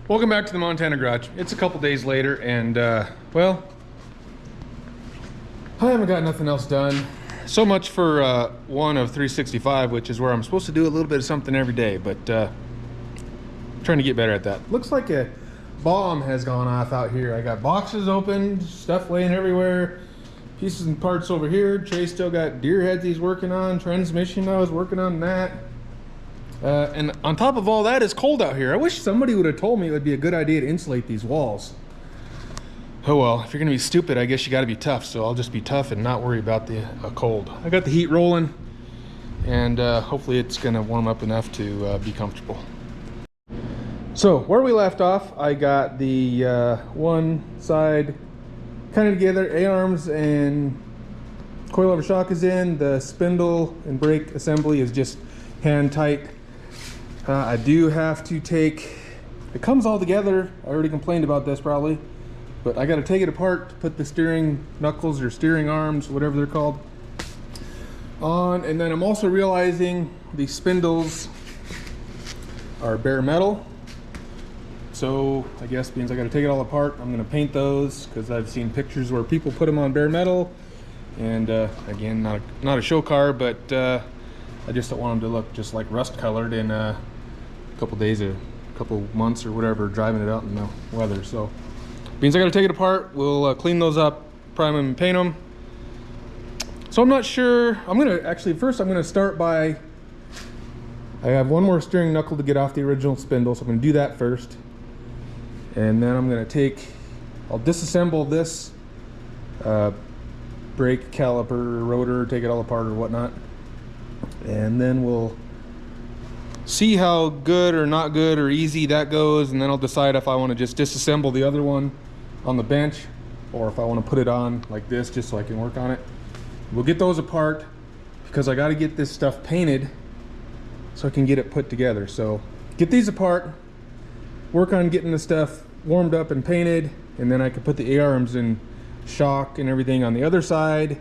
Welcome back to the Montana garage. It's a couple days later and well, I haven't got nothing else done. So much for one of 365, which is where I'm supposed to do a little bit of something every day, but trying to get better at that. Looks like a bomb has gone off out here. I got boxes open, stuff laying everywhere, pieces and parts over here. Trey's still got deer heads he's working on, transmission I was working on that. And on top of all that, it's cold out here. I wish somebody would have told me it would be a good idea to insulate these walls. Oh well, if you're gonna be stupid, I guess you gotta be tough. So I'll just be tough and not worry about the cold. I got the heat rolling, and hopefully it's gonna warm up enough to be comfortable. So where we left off, I got the one side kind of together, A-arms and coilover shock is in. The spindle and brake assembly is just hand tight. I do have to take, it comes all together. I already complained about this probably, but I got to take it apart to put the steering knuckles or steering arms, whatever they're called, on. And then I'm also realizing these spindles are bare metal. So I guess means I got to take it all apart. I'm going to paint those because I've seen pictures where people put them on bare metal. And again, not a show car, but I just don't want them to look just like rust colored in a couple days or a couple months or whatever driving it out in the weather. So means I got to take it apart. We'll clean those up, prime them and paint them. So I'm not sure. I'm gonna actually first I'm gonna start by, I have one more steering knuckle to get off the original spindle, so I'm gonna do that first, and then I'm gonna I'll disassemble this brake caliper, rotor, take it all apart or whatnot. And then we'll see how good or not good or easy that goes, and then I'll decide if I want to just disassemble the other one on the bench or if I want to put it on like this just so I can work on it. We'll get those apart because I got to get this stuff painted so I can get it put together. So get these apart, work on getting the stuff warmed up and painted, and then I can put the A-arms in shock and everything on the other side.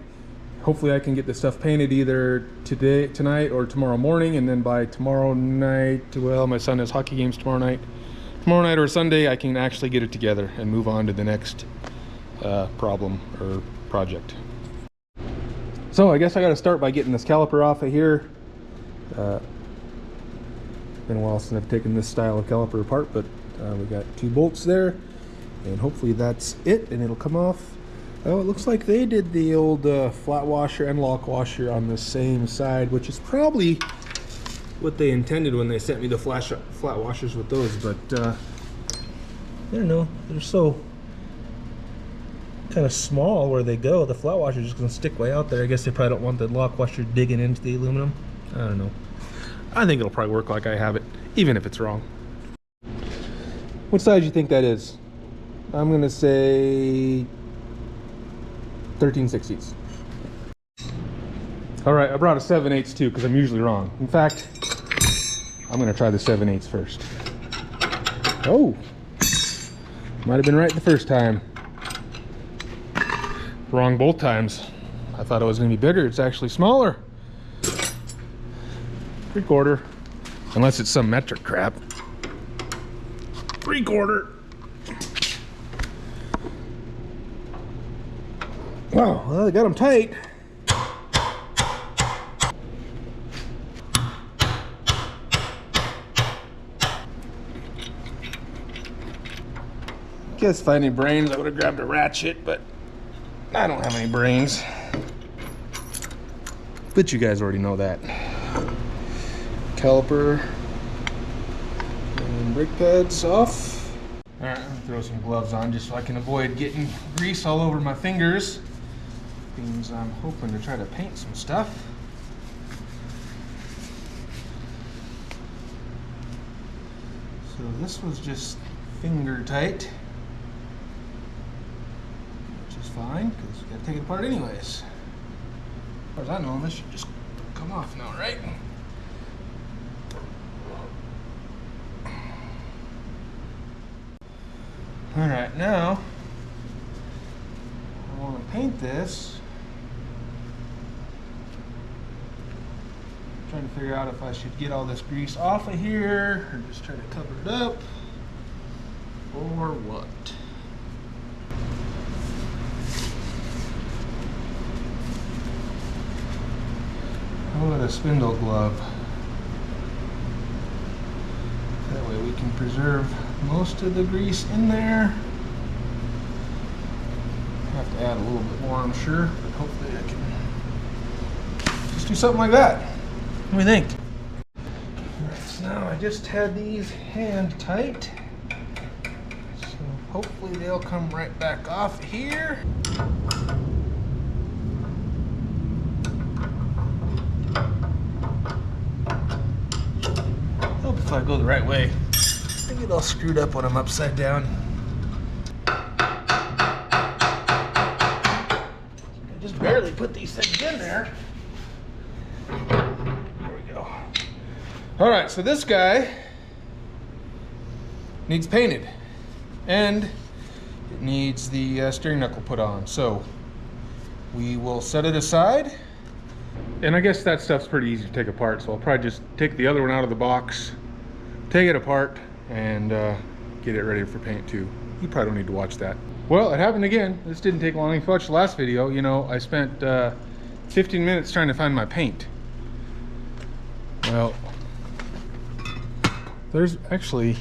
Hopefully I can get this stuff painted either tonight or tomorrow morning, and then by tomorrow night, well, my son has hockey games tomorrow night or Sunday, I can actually get it together and move on to the next problem or project. So I guess I got to start by getting this caliper off of here. Been a while since I've taken this style of caliper apart, but we got 2 bolts there, and hopefully that's it, and it'll come off. Oh, it looks like they did the old flat washer and lock washer on the same side, which is probably what they intended when they sent me the flat washers with those, but I don't know, they're so kind of small where they go. The flat washer is just going to stick way out there. I guess they probably don't want the lock washer digging into the aluminum. I don't know. I think it'll probably work like I have it, even if it's wrong. What size do you think that is? I'm going to say 13/16. All right, I brought a 7/8 too because I'm usually wrong. In fact, I'm gonna try the 7/8 first. Oh, might have been right the first time. Wrong both times. I thought it was gonna be bigger. It's actually smaller. 3/4, unless it's some metric crap. 3/4. Wow, well, I got them tight. Guess if I had any brains, I would have grabbed a ratchet, but I don't have any brains. But you guys already know that. Caliper and brake pads off. All right, I'm gonna throw some gloves on just so I can avoid getting grease all over my fingers. Means I'm hoping to try to paint some stuff. So this was just finger tight, which is fine because you gotta take it apart anyways. As far as I know, this should just come off now, right? All right, now I want to paint this. Trying to figure out if I should get all this grease off of here or just try to cover it up. For what? Oh, the spindle glove. That way we can preserve most of the grease in there. Have to add a little bit more, I'm sure, but hopefully I can just do something like that. What do you think? Alright, so now I just had these hand tight. So hopefully they'll come right back off here. Hope if I go the right way. I get all screwed up when I'm upside down. I just barely put these things in there. There we go. All right, so this guy needs painted, and it needs the steering knuckle put on. So we will set it aside. And I guess that stuff's pretty easy to take apart, so I'll probably just take the other one out of the box, take it apart, and get it ready for paint too. You probably don't need to watch that. Well, it happened again. This didn't take long. If you watched the last video, you know, I spent 15 minutes trying to find my paint. Well, there's actually...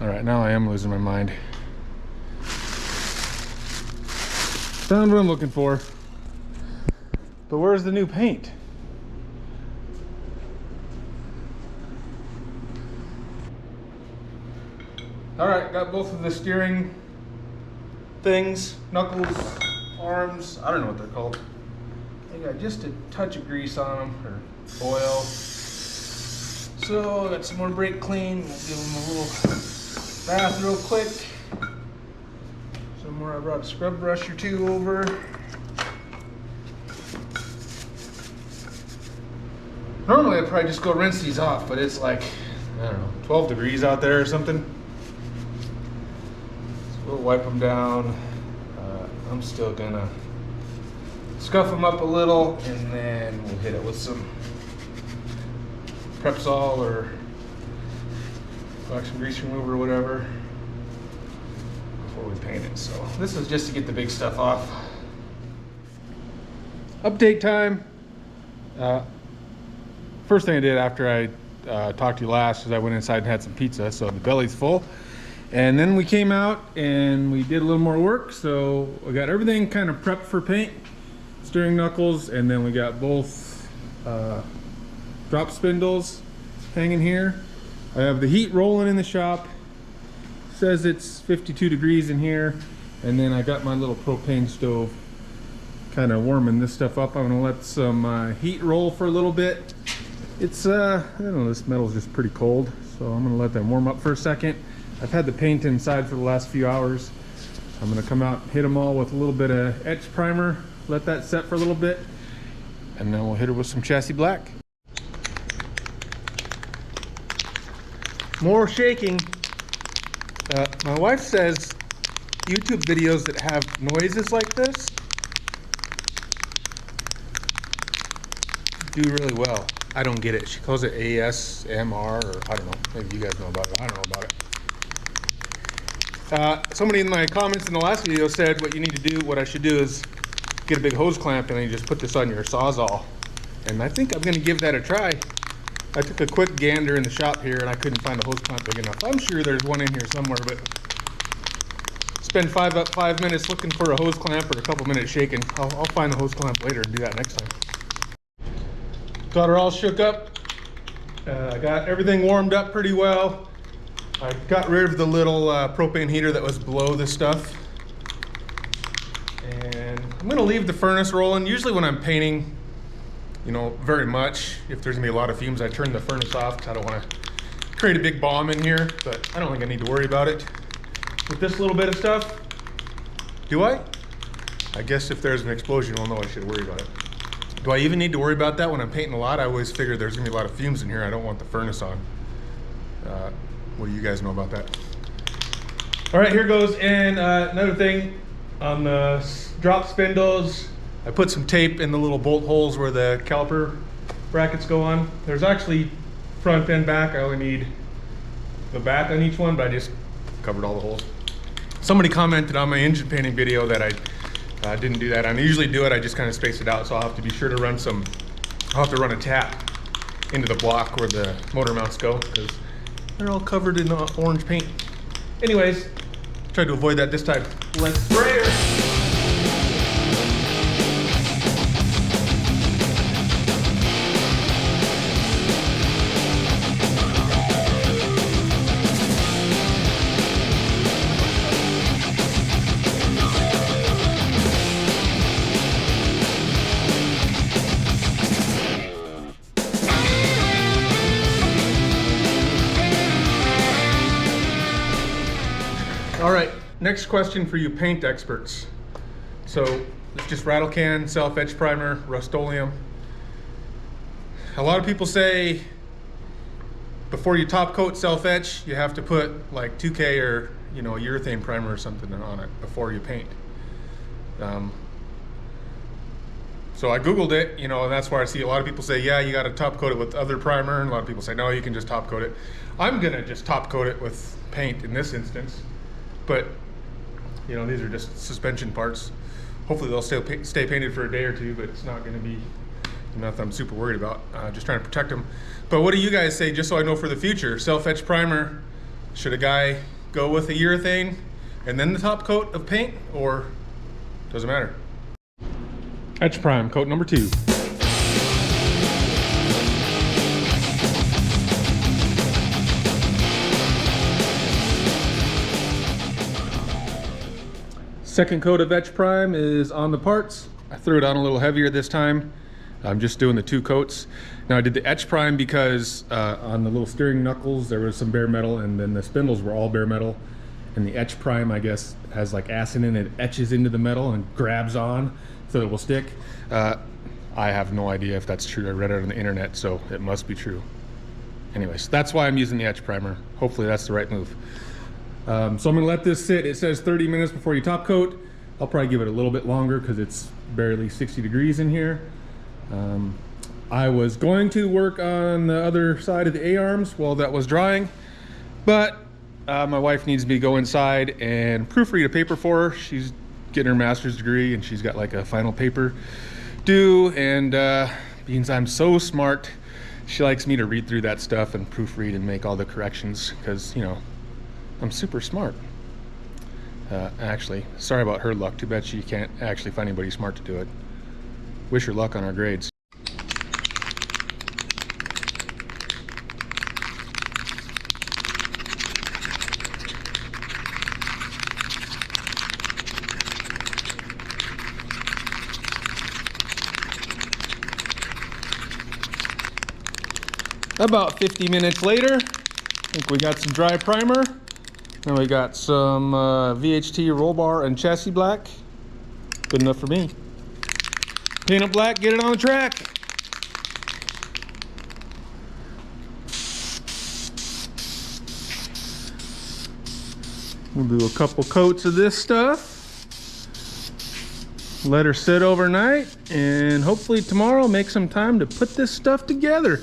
All right, now I am losing my mind. Found what I'm looking for. But where's the new paint? All right, got both of the steering things, knuckles, arms, I don't know what they're called. They got just a touch of grease on them, or oil. So I got some more brake clean. We'll give them a little bath real quick. Somewhere I brought a scrub brush or two over. Normally I'd probably just go rinse these off, but it's like, I don't know, 12 degrees out there or something. So we'll wipe them down. I'm still gonna scuff them up a little, and then we'll hit it with some Prepsol or wax and grease remover or whatever before we paint it. So this is just to get the big stuff off. Update time. First thing I did after I talked to you last is I went inside and had some pizza, so the belly's full. And then we came out and we did a little more work, so we got everything kind of prepped for paint, steering knuckles, and then we got both drop spindles hanging here. I have the heat rolling in the shop. Says it's 52 degrees in here, and then I got my little propane stove kind of warming this stuff up. I'm gonna let some heat roll for a little bit. It's I don't know, this metal's just pretty cold, so I'm gonna let them warm up for a second. I've had the paint inside for the last few hours. I'm gonna come out, hit them all with a little bit of etch primer, let that set for a little bit, and then we'll hit it with some chassis black. More shaking. My wife says YouTube videos that have noises like this do really well. I don't get it. She calls it ASMR, or I don't know. Maybe you guys know about it. I don't know about it. Somebody in my comments in the last video said what you need to do, what I should do is get a big hose clamp and then you just put this on your Sawzall. And I think I'm going to give that a try. I took a quick gander in the shop here and I couldn't find a hose clamp big enough. I'm sure there's one in here somewhere, but spend 5 minutes looking for a hose clamp or a couple minutes shaking. I'll find the hose clamp later and do that next time. Got her all shook up. I got everything warmed up pretty well. I got rid of the little propane heater that was below this stuff. And I'm gonna leave the furnace rolling. Usually when I'm painting, you know, very much, if there's gonna be a lot of fumes, I turn the furnace off because I don't wanna create a big bomb in here, but I don't think I need to worry about it. With this little bit of stuff, do I? I guess if there's an explosion, we'll know I should worry about it. Do I even need to worry about that when I'm painting a lot? I always figure there's gonna be a lot of fumes in here. I don't want the furnace on. What do you guys know about that? All right, here goes. And another thing on the drop spindles, I put some tape in the little bolt holes where the caliper brackets go on. There's actually front and back. I only need the back on each one, but I just covered all the holes. Somebody commented on my engine painting video that I didn't do that. I usually do it, I just kind of space it out, so I'll have to be sure to run I'll have to run a tap into the block where the motor mounts go, because they're all covered in orange paint. Anyways, tried to avoid that this time. Let's sprayer. All right, next question for you paint experts. So it's just rattle can, self-etch primer, Rust-Oleum. A lot of people say before you top coat self-etch, you have to put like 2K or a urethane primer or something on it before you paint. So I Googled it, and that's why I see a lot of people say, yeah, you got to top coat it with other primer, and a lot of people say, no, you can just top coat it. I'm gonna just top coat it with paint in this instance. But, these are just suspension parts. Hopefully they'll stay painted for a day or two, but it's not going to be nothing I'm super worried about. Just trying to protect them. But what do you guys say, just so I know for the future? Self-etch primer, should a guy go with a urethane and then the top coat of paint, or doesn't matter? Etch prime, coat number 2. Second coat of etch prime is on the parts. I threw it on a little heavier this time. I'm just doing the 2 coats. Now I did the etch prime because on the little steering knuckles there was some bare metal, and then the spindles were all bare metal. And the etch prime, I guess, has like acid in it. It etches into the metal and grabs on so it will stick. I have no idea if that's true. I read it on the internet, so it must be true. Anyways, that's why I'm using the etch primer. Hopefully that's the right move. So I'm gonna let this sit. It says 30 minutes before you top coat. I'll probably give it a little bit longer because it's barely 60 degrees in here. I was going to work on the other side of the A-arms while that was drying, but my wife needs me to go inside and proofread a paper for her. She's getting her master's degree and she's got like a final paper due, and being I'm so smart, she likes me to read through that stuff and proofread and make all the corrections because, I'm super smart. Actually, sorry about her luck. Too bad she can't actually find anybody smart to do it. Wish her luck on our grades. About 50 minutes later, I think we got some dry primer. Then we got some VHT roll bar and chassis black. Good enough for me. Paint it black, get it on the track. We'll do a couple coats of this stuff. Let her sit overnight, and hopefully tomorrow make some time to put this stuff together.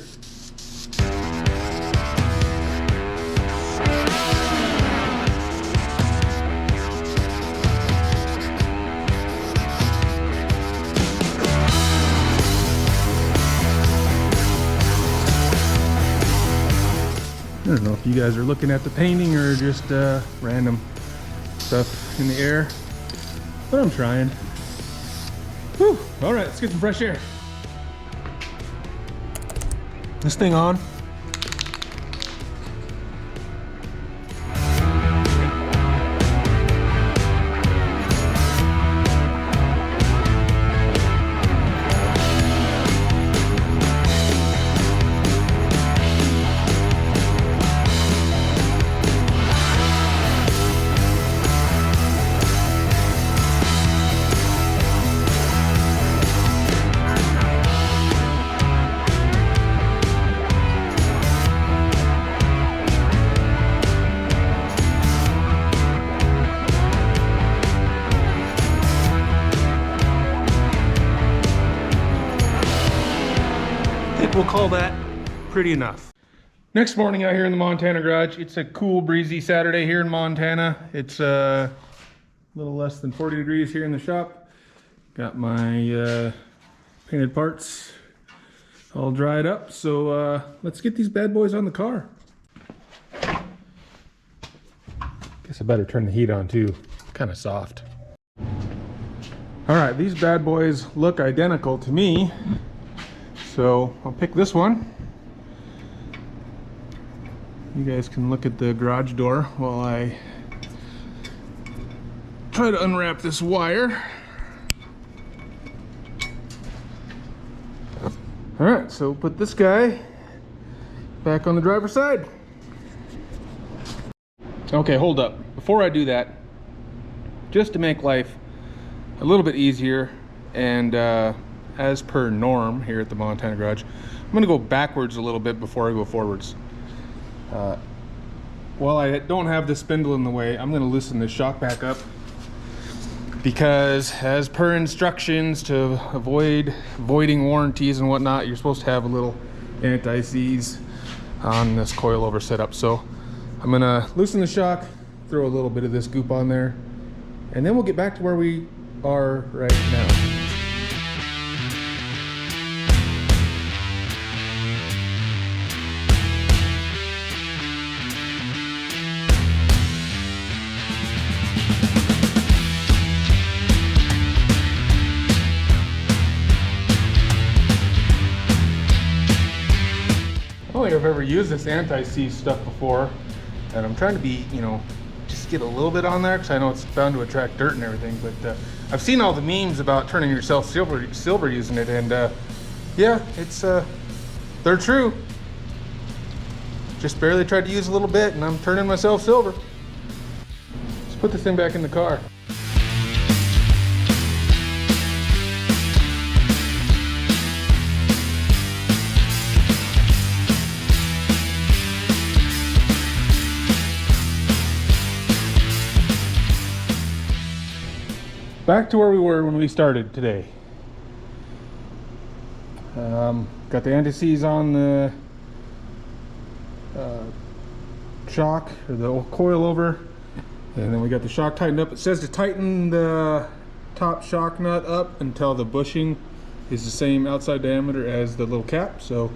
I don't know if you guys are looking at the painting or just random stuff in the air, but I'm trying. Whew. All right, let's get some fresh air. This thing on. We'll call that pretty enough. Next morning out here in the Montana garage. It's a cool, breezy Saturday here in Montana. It's a little less than 40 degrees here in the shop. Got my painted parts all dried up. So let's get these bad boys on the car. Guess I better turn the heat on too. It's kind of soft. All right, these bad boys look identical to me. So I'll pick this one. You guys can look at the garage door while I try to unwrap this wire. All right, so put this guy back on the driver's side. Okay, hold up. Before I do that, just to make life a little bit easier and as per norm here at the Montana garage, I'm gonna go backwards a little bit before I go forwards. While I don't have the spindle in the way, I'm going to loosen this shock back up because as per instructions to avoid voiding warranties and whatnot, you're supposed to have a little anti-seize on this coilover setup. So I'm going to loosen the shock, throw a little bit of this goop on there, and then we'll get back to where we are right now. I don't think I've ever used this anti-seize stuff before, and I'm trying to be, just get a little bit on there because I know it's bound to attract dirt and everything. But I've seen all the memes about turning yourself silver using it, and yeah, it's they're true. Just barely tried to use a little bit, and I'm turning myself silver. Let's put this thing back in the car. Back to where we were when we started today. Got the anti-seize on the shock, or the old coil over, and then we got the shock tightened up. It says to tighten the top shock nut up until the bushing is the same outside diameter as the little cap. So,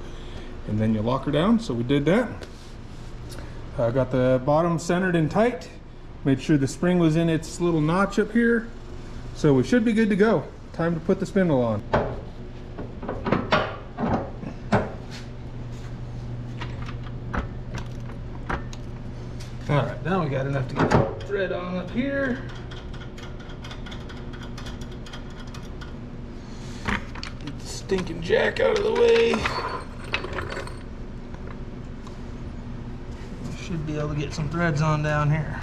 and then you lock her down. So we did that. Got the bottom centered and tight. Made sure the spring was in its little notch up here. So we should be good to go. Time to put the spindle on. All right, now we got enough to get the thread on up here. Get the stinking jack out of the way. We should be able to get some threads on down here.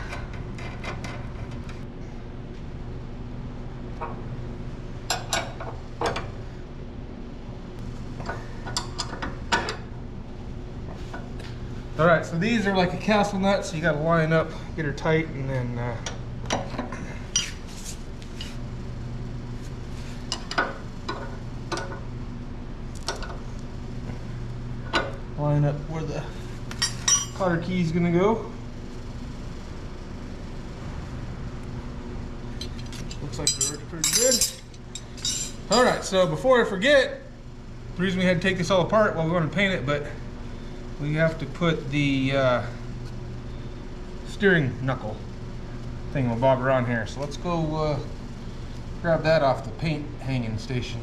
All right, so these are like a castle nut, so you got to line up, get her tight, and then line up where the cotter key is going to go. Looks like they're working pretty good. All right, so before I forget, the reason we had to take this all apart, well, we want to paint it, but we have to put the steering knuckle thingamabobber on here. So let's go grab that off the paint hanging station.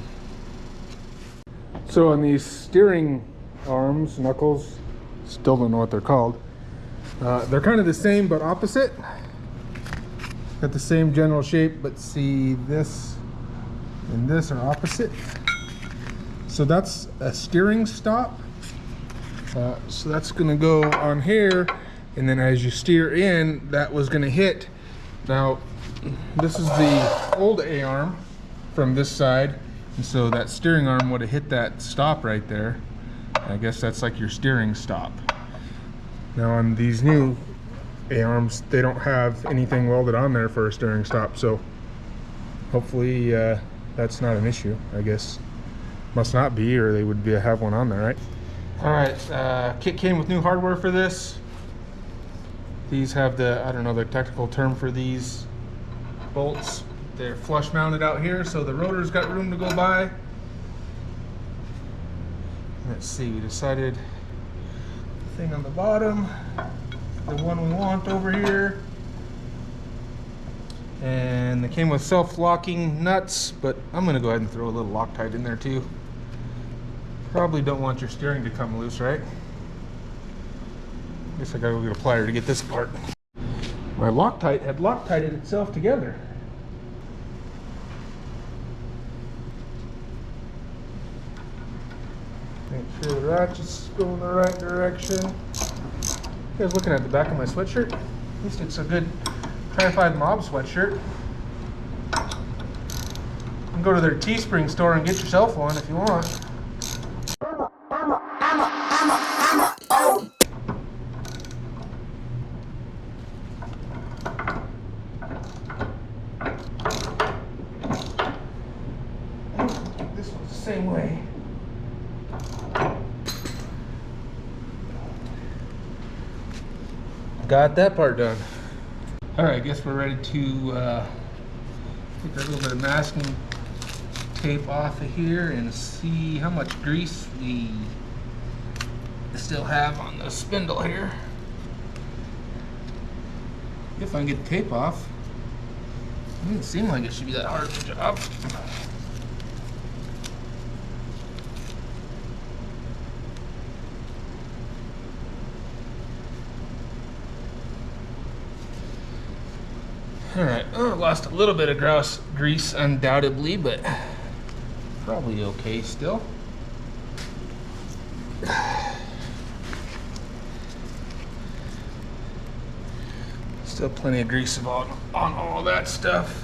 So on these steering arms, knuckles, still don't know what they're called. They're kind of the same but opposite. Got the same general shape, but see this and this are opposite. So that's a steering stop. So that's going to go on here, and then as you steer in, that was going to hit. Now, this is the old A-arm from this side, and so that steering arm would have hit that stop right there. I guess that's like your steering stop. Now on these new A-arms, they don't have anything welded on there for a steering stop, so hopefully that's not an issue. I guess must not be, or they would have one on there, right? All right, kit came with new hardware for this. These have the, I don't know the technical term for these bolts. They're flush mounted out here, so the rotor's got room to go by. Let's see, we decided the thing on the bottom, the one we want over here. And they came with self-locking nuts, but I'm gonna go ahead and throw a little Loctite in there too. Probably don't want your steering to come loose, right? Guess I gotta go get a plier to get this apart. My Loctite had Loctited itself together. Make sure the ratchets go in the right direction. You guys looking at the back of my sweatshirt? At least it's a good Tri-Five Mob sweatshirt. You can go to their Teespring store and get yourself one if you want. This one's the same way. Got that part done. All right, I guess we're ready to take a little bit of masking tape off of here and see how much grease we still have on the spindle here. If I can get the tape off. It doesn't seem like it should be that hard of a job. Alright, lost a little bit of grease undoubtedly, but probably okay still. Still plenty of grease on all that stuff.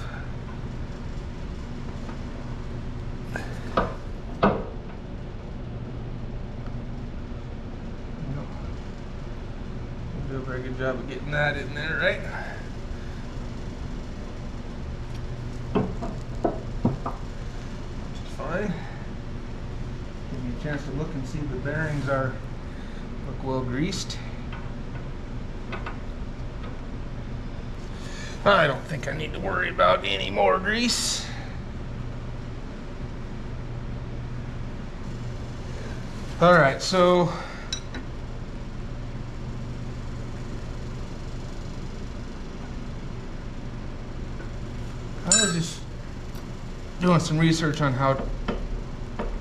Do a very good job of getting that in there, right? Fine. Give me a chance to look and see if the bearings look well greased. I don't think I need to worry about any more grease. All right, so I was just doing some research on how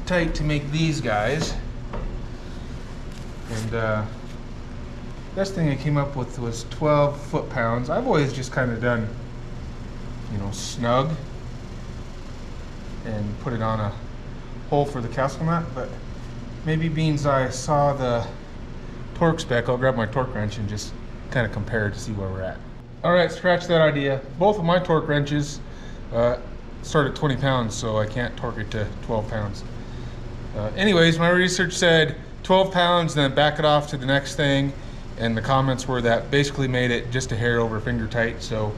tight to make these guys, and best thing I came up with was 12 foot-pounds. I've always just kind of done, you know, snug and put it on a hole for the castle nut, but maybe beans I saw the torque spec, I'll grab my torque wrench and just kind of compare to see where we're at. All right, scratch that idea. Both of my torque wrenches start at 20 pounds, so I can't torque it to 12 pounds. Anyways, my research said 12 pounds, then back it off to the next thing. And the comments were that basically made it just a hair over finger tight. So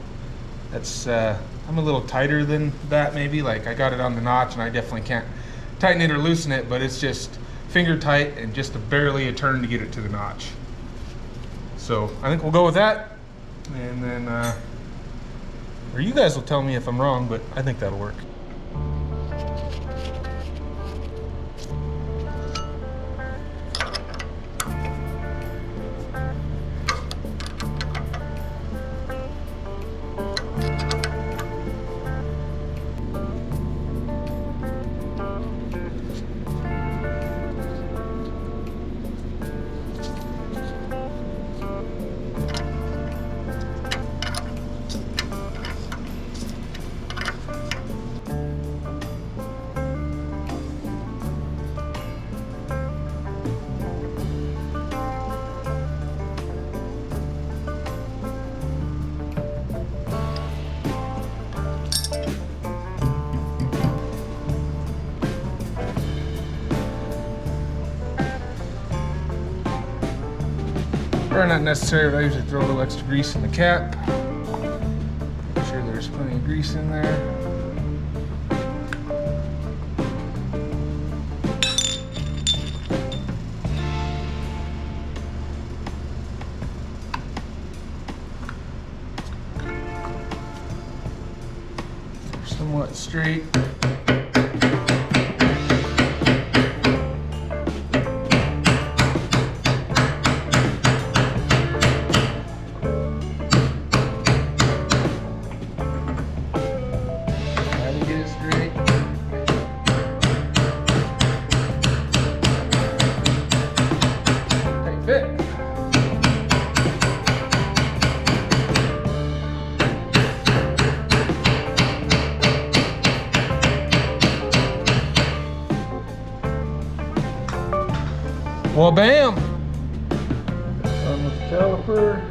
that's, I'm a little tighter than that maybe. Like I got it on the notch and I definitely can't tighten it or loosen it, but it's just finger tight and just barely a turn to get it to the notch. So I think we'll go with that. And then, or you guys will tell me if I'm wrong, but I think that'll work. Probably not necessary, but I usually throw a little extra grease in the cap. Make sure there's plenty of grease in there. somewhat straight. Well, bam! On with the caliper.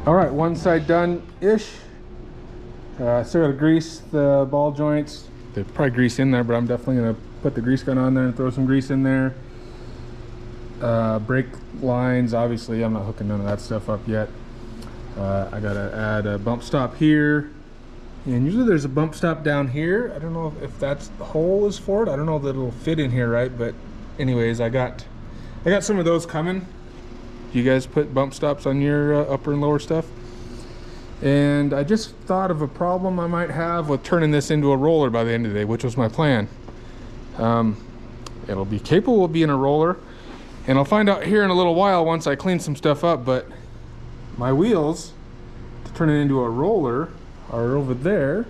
All right, one side done-ish. Still gotta grease the ball joints. There's probably grease in there, but I'm definitely gonna put the grease gun on there and throw some grease in there. Brake lines, obviously I'm not hooking none of that stuff up yet. I gotta add a bump stop here. And usually there's a bump stop down here. I don't know if that's the hole is for it. I don't know that it'll fit in here right, but anyways, I got some of those coming. You guys put bump stops on your upper and lower stuff? And I just thought of a problem I might have with turning this into a roller by the end of the day, which was my plan. It'll be capable of being a roller, and I'll find out here in a little while once I clean some stuff up, but my wheels to turn it into a roller are over there,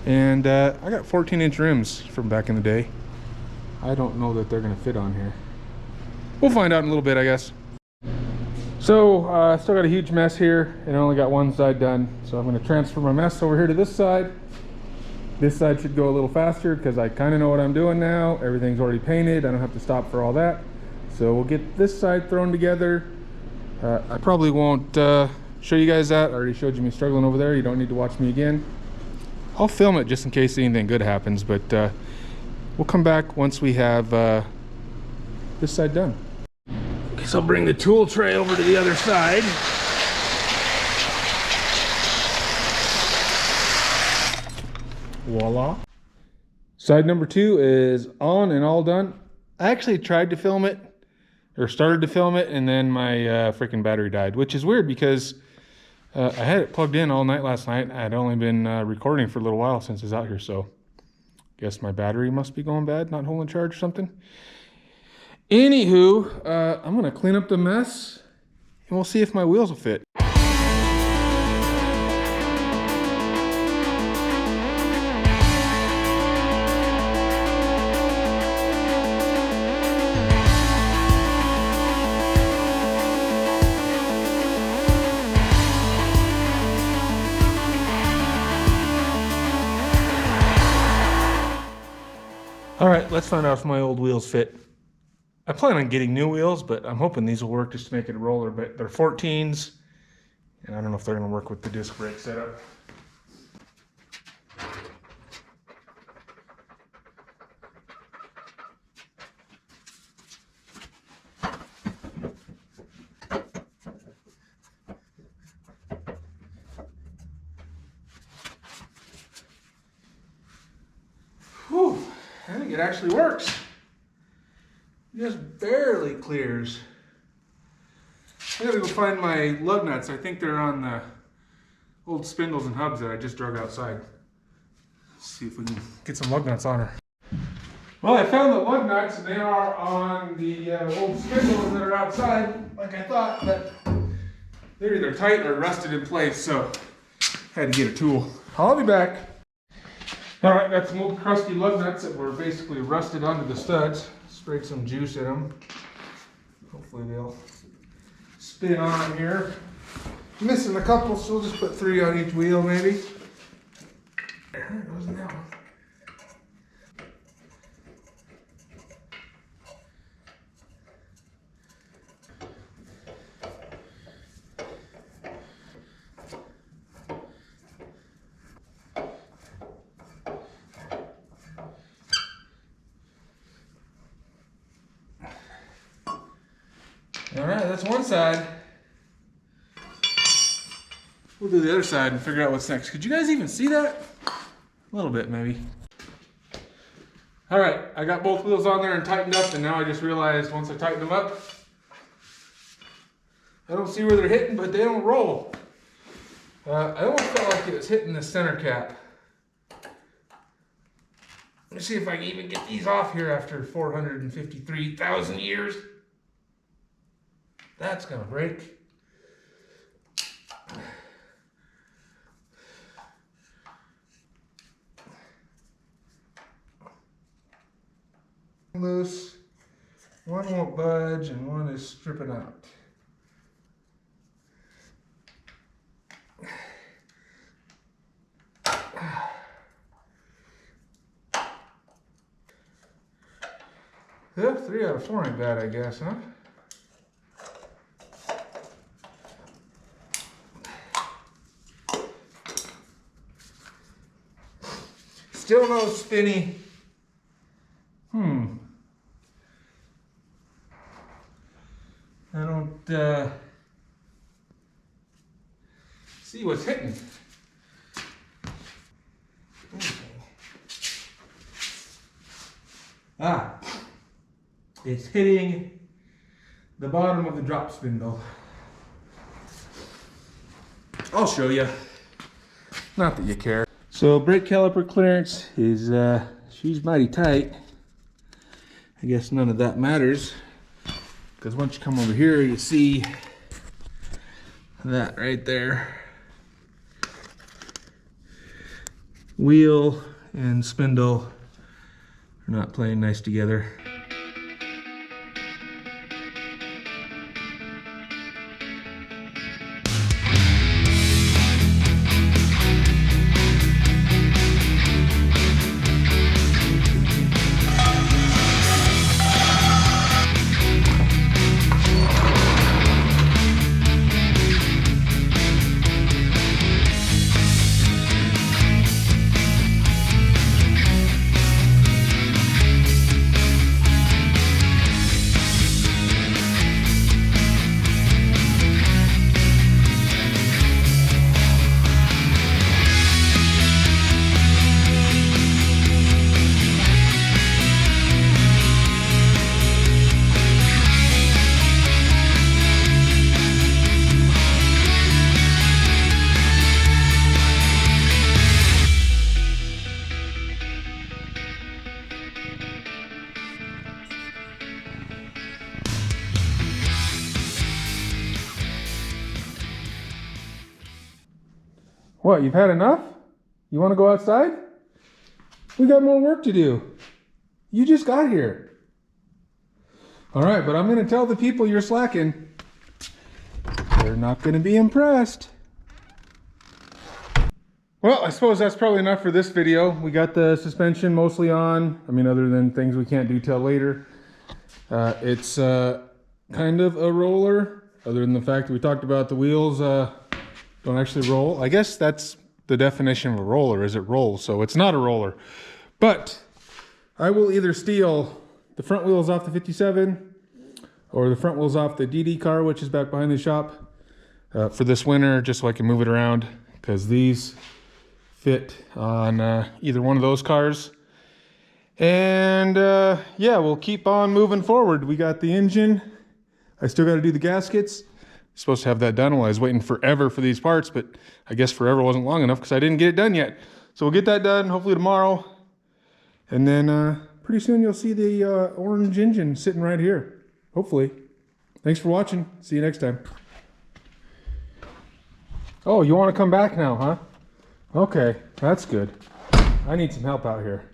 and I got 14-inch rims from back in the day. I don't know that they're gonna fit on here. We'll find out in a little bit, I guess. So still got a huge mess here, and I only got one side done. So I'm going to transfer my mess over here to this side. This side should go a little faster because I kind of know what I'm doing now. Everything's already painted. I don't have to stop for all that. So we'll get this side thrown together. I probably won't show you guys that. I already showed you me struggling over there. You don't need to watch me again. I'll film it just in case anything good happens, but we'll come back once we have this side done. So I'll bring the tool tray over to the other side. Voila. Side number 2 is on and all done. I actually tried to film it, or started to film it, and then my freaking battery died, which is weird because I had it plugged in all night last night. I'd only been recording for a little while since it's out here, so guess my battery must be going bad, not holding charge or something. Anywho, I'm gonna clean up the mess and we'll see if my wheels will fit. All right, let's find out if my old wheels fit. I plan on getting new wheels, but I'm hoping these will work just to make it a roller, but they're 14s, and I don't know if they're gonna work with the disc brake setup. Whew, I think it actually works. Just barely clears. I gotta go find my lug nuts. I think they're on the old spindles and hubs that I just drug outside. Let's see if we can get some lug nuts on her. Well, I found the lug nuts, and they are on the old spindles that are outside, like I thought, but they're either tight or rusted in place, so I had to get a tool. I'll be back. All right, got some old crusty lug nuts that were basically rusted onto the studs. Sprayed some juice in them. Hopefully they'll spin on here. Missing a couple, so we'll just put 3 on each wheel maybe. There goes that one. All right, that's one side. We'll do the other side and figure out what's next. Could you guys even see that? A little bit, maybe. All right, I got both wheels on there and tightened up, and now I just realized once I tighten them up, I don't see where they're hitting, but they don't roll. I almost felt like it was hitting the center cap. Let me see if I can even get these off here after 453,000 years. That's gonna break. Loose. One won't budge and one is stripping out. Yeah, 3 out of 4 ain't bad, I guess, huh? Still no spinny. I don't see what's hitting. Okay. Ah, it's hitting the bottom of the drop spindle. I'll show you. Not that you care. So brake caliper clearance is she's mighty tight. I guess none of that matters, because once you come over here, you see that right there. Wheel and spindle are not playing nice together. What, you've had enough? You want to go outside? We got more work to do. You just got here. All right, but I'm going to tell the people you're slacking. They're not going to be impressed. Well, I suppose that's probably enough for this video. We got the suspension mostly on. I mean, other than things we can't do till later. It's kind of a roller, other than the fact that we talked about the wheels don't actually roll. I guess that's the definition of a roller, is it rolls. So it's not a roller. But I will either steal the front wheels off the 57 or the front wheels off the DD car, which is back behind the shop, for this winter, just so I can move it around, because these fit on either one of those cars. And yeah, we'll keep on moving forward. We got the engine. I still got to do the gaskets. Supposed to have that done. Well, I was waiting forever for these parts, but I guess forever wasn't long enough because I didn't get it done yet. So we'll get that done hopefully tomorrow. And then pretty soon you'll see the orange engine sitting right here. Hopefully. Thanks for watching. See you next time. Oh, you want to come back now, huh? Okay, that's good. I need some help out here.